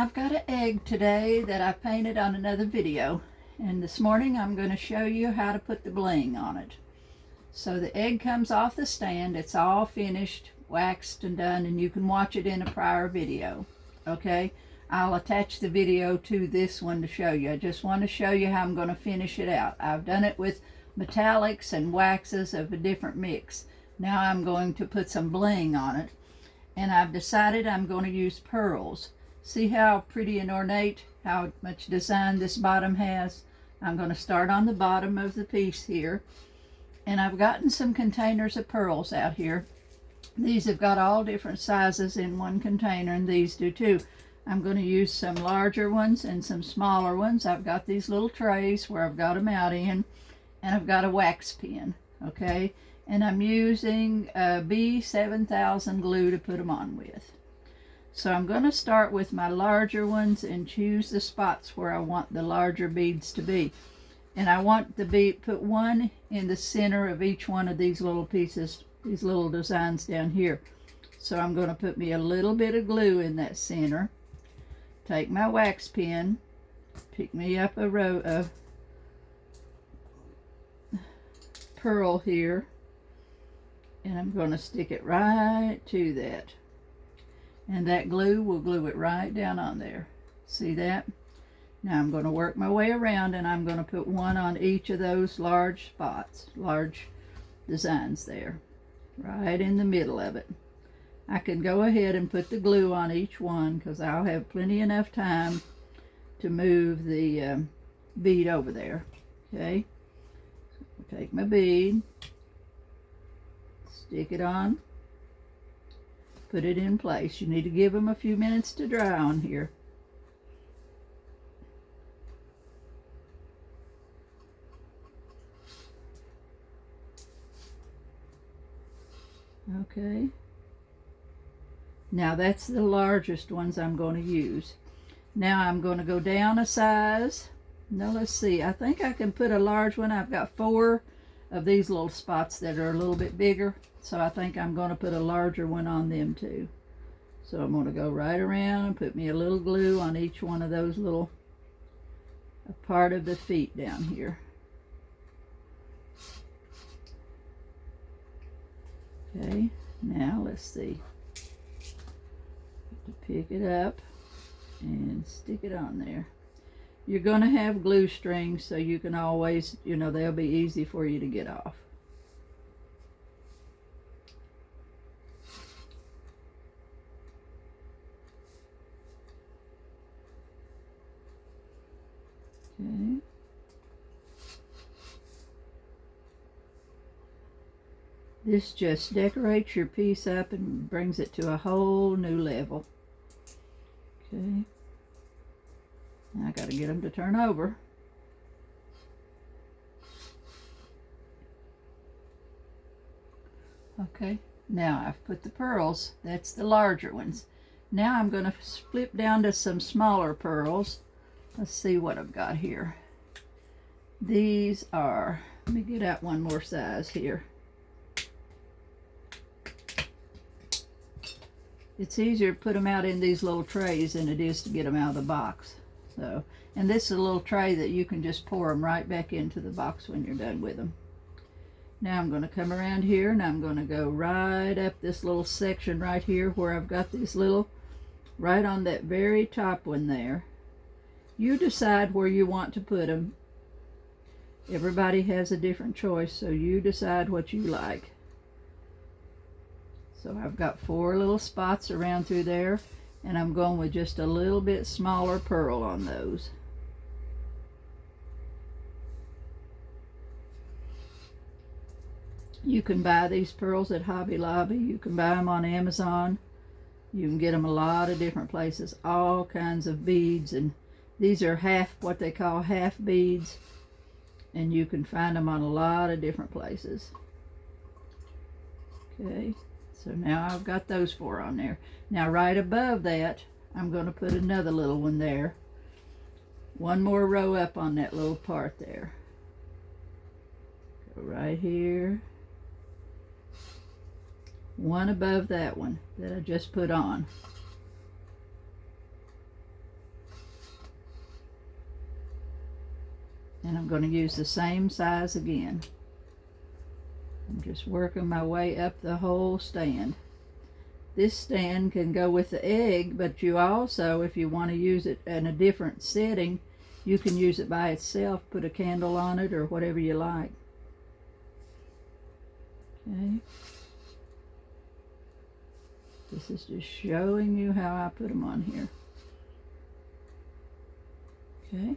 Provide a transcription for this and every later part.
I've got an egg today that I painted on another video, and this morning I'm going to show you how to put the bling on it. So the egg comes off the stand, it's all finished, waxed and done, and you can watch it in a prior video. Okay, I'll attach the video to this one to show you. I just want to show you how I'm going to finish it out. I've done it with metallics and waxes of a different mix. Now I'm going to put some bling on it, and I've decided I'm going to use pearls. See how pretty and ornate, how much design this bottom has? I'm going to start on the bottom of the piece here. And I've gotten some containers of pearls out here. These have got all different sizes in one container, and these do too. I'm going to use some larger ones and some smaller ones. I've got these little trays where I've got them out in, and I've got a wax pen, okay? And I'm using B7000 glue to put them on with. So I'm going to start with my larger ones and choose the spots where I want the larger beads to be. And I want to put one in the center of each one of these little pieces, these little designs down here. So I'm going to put me a little bit of glue in that center. Take my wax pen, pick me up a row of pearl here, and I'm going to stick it right to that. And that glue will glue it right down on there. See that? Now I'm going to work my way around, and I'm going to put one on each of those large spots, large designs there, right in the middle of it. I can go ahead and put the glue on each one because I'll have plenty enough time to move the bead over there. Okay? So take my bead, stick it on, put it in place. You need to give them a few minutes to dry on here. Okay. Now that's the largest ones I'm going to use. Now I'm going to go down a size. Now let's see. I think I can put a large one. I've got 4 of these little spots that are a little bit bigger. So I think I'm going to put a larger one on them too. So I'm going to go right around and put me a little glue on each one of those little part of the feet down here. Okay, now let's see. Pick it up and stick it on there. You're going to have glue strings, so you can always, they'll be easy for you to get off. Okay. This just decorates your piece up and brings it to a whole new level. Okay. Now I got to get them to turn over. Okay. Now I've put the pearls. That's the larger ones. Now I'm going to flip down to some smaller pearls. Let's see what I've got here. These are, let me get out one more size here. It's easier to put them out in these little trays than it is to get them out of the box. So, and this is a little tray that you can just pour them right back into the box when you're done with them. Now I'm going to come around here, and I'm going to go right up this little section right here where I've got these little, right on that very top one there. You decide where you want to put them. Everybody has a different choice, so you decide what you like. So I've got 4 little spots around through there, and I'm going with just a little bit smaller pearl on those. You can buy these pearls at Hobby Lobby. You can buy them on Amazon. You can get them a lot of different places, all kinds of beads, and these are what they call half beads, and you can find them on a lot of different places. Okay. So now I've got those 4 on there. Now right above that, I'm going to put another little one there. One more row up on that little part there. Go right here. One above that one that I just put on. And I'm going to use the same size again. I'm just working my way up the whole stand. This stand can go with the egg, but you also, if you want to use it in a different setting, you can use it by itself, put a candle on it or whatever you like. Okay. This is just showing you how I put them on here. Okay.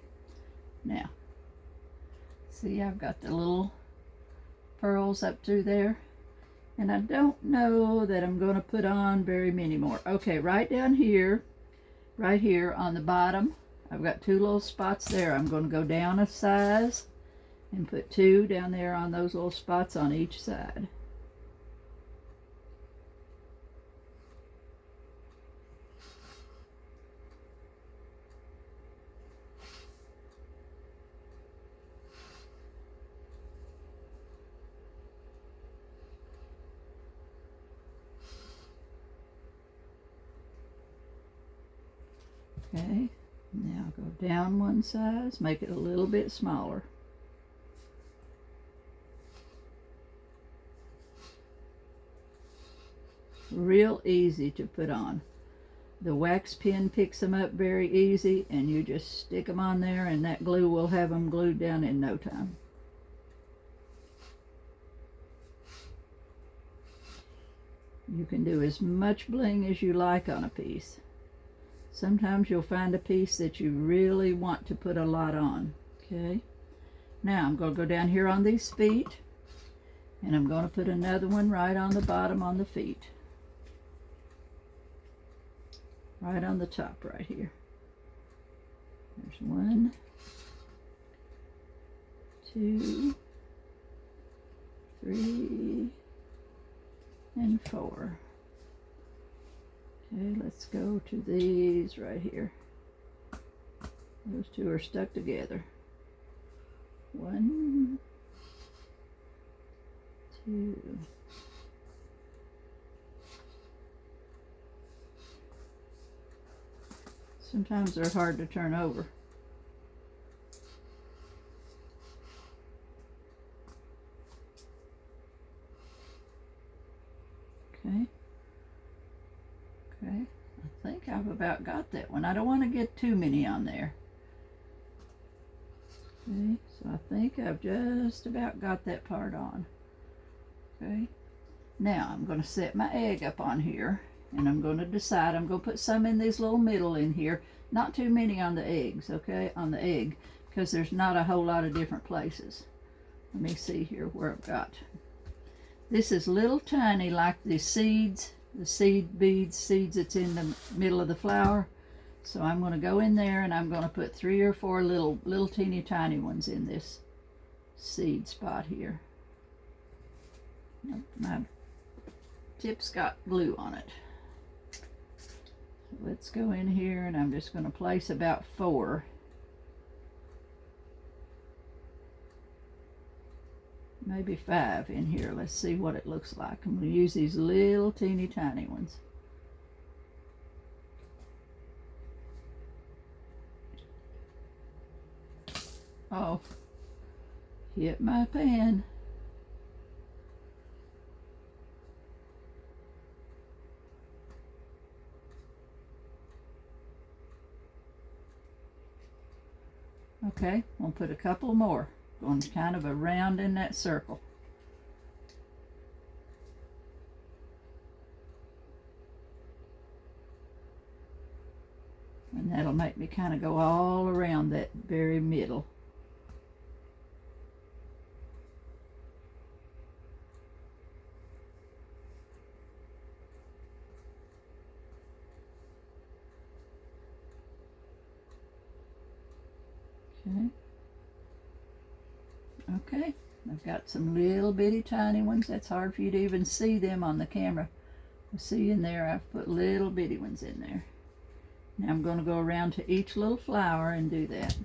Now, see, I've got the little pearls up through there. And I don't know that I'm going to put on very many more. Okay, right down here, right here on the bottom, I've got two little spots there. I'm going to go down a size and put two down there on those little spots on each side. Okay, now go down one size, make it a little bit smaller. Real easy to put on. The wax pen picks them up very easy, and you just stick them on there and that glue will have them glued down in no time. You can do as much bling as you like on a piece. Sometimes you'll find a piece that you really want to put a lot on. Okay, now I'm going to go down here on these feet, and I'm going to put another one right on the bottom on the feet. Right on the top right here. There's 1, 2, 3, and 4. Okay, let's go to these right here. Those two are stuck together. 1, 2. Sometimes they're hard to turn over. Okay. Okay, I think I've about got that one. I don't want to get too many on there. Okay, so I think I've just about got that part on. Okay, now I'm going to set my egg up on here, and I'm going to decide, I'm going to put some in this little middle in here, not too many on the eggs, okay, on the egg, because there's not a whole lot of different places. Let me see here where I've got. This is little tiny, like the seeds, the seed beads, seeds that's in the middle of the flower. So I'm going to go in there and I'm going to put 3 or 4 little teeny tiny ones in this seed spot here. My tip's got glue on it. So let's go in here and I'm just going to place about 4. Maybe 5 in here. Let's see what it looks like. I'm going to use these little teeny tiny ones. Oh, hit my pan. Okay, we'll put a couple more. Going kind of around in that circle. And that'll make me kind of go all around that very middle. Okay. Okay, I've got some little bitty tiny ones. That's hard for you to even see them on the camera. You see in there, I've put little bitty ones in there. Now I'm going to go around to each little flower and do that.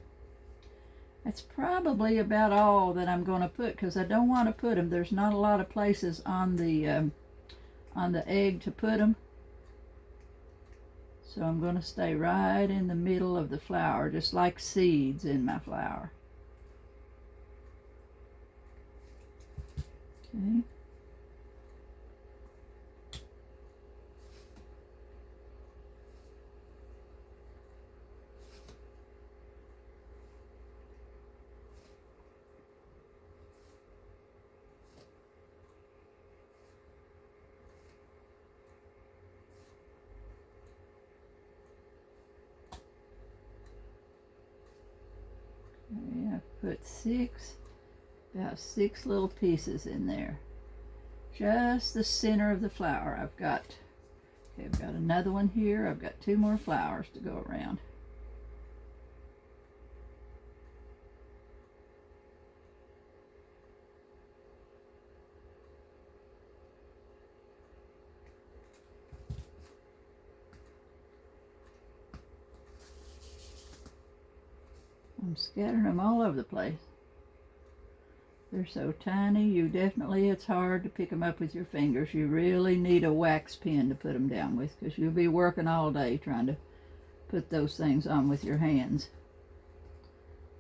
That's probably about all that I'm going to put, because I don't want to put them. There's not a lot of places on the egg to put them. So I'm going to stay right in the middle of the flower, just like seeds in my flower. Okay. Okay, I put about six little pieces in there. Just the center of the flower. I've got another one here. I've got two more flowers to go around. I'm scattering them all over the place. They're so tiny, it's hard to pick them up with your fingers. You really need a wax pen to put them down with, because you'll be working all day trying to put those things on with your hands.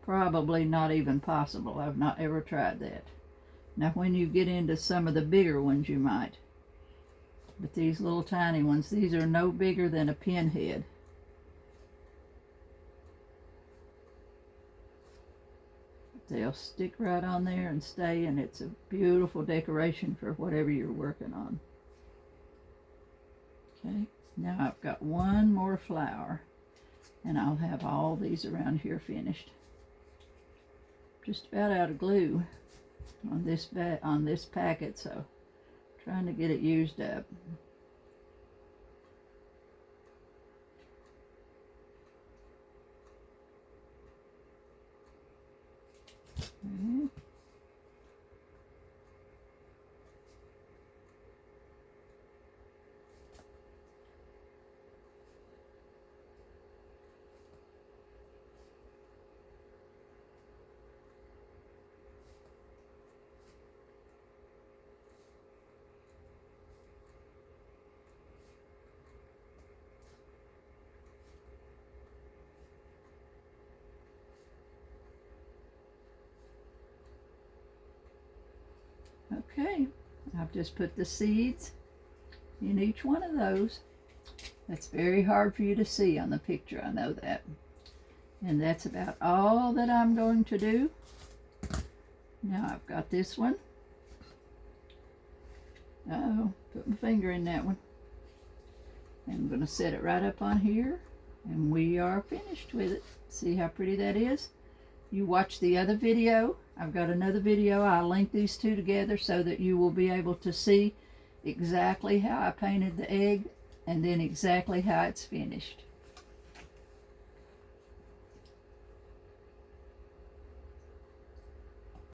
Probably not even possible. I've not ever tried that. Now when you get into some of the bigger ones you might. But these little tiny ones, these are no bigger than a pinhead. They'll stick right on there and stay, and it's a beautiful decoration for whatever you're working on. Okay, now I've got one more flower, and I'll have all these around here finished. Just about out of glue on this packet, so trying to get it used up. Okay, I've just put the seeds in each one of those. That's very hard for you to see on the picture, I know that. And that's about all that I'm going to do. Now I've got this one. Uh-oh, put my finger in that one. I'm going to set it right up on here, and we are finished with it. See how pretty that is? You watch the other video. I've got another video. I'll link these two together so that you will be able to see exactly how I painted the egg and then exactly how it's finished.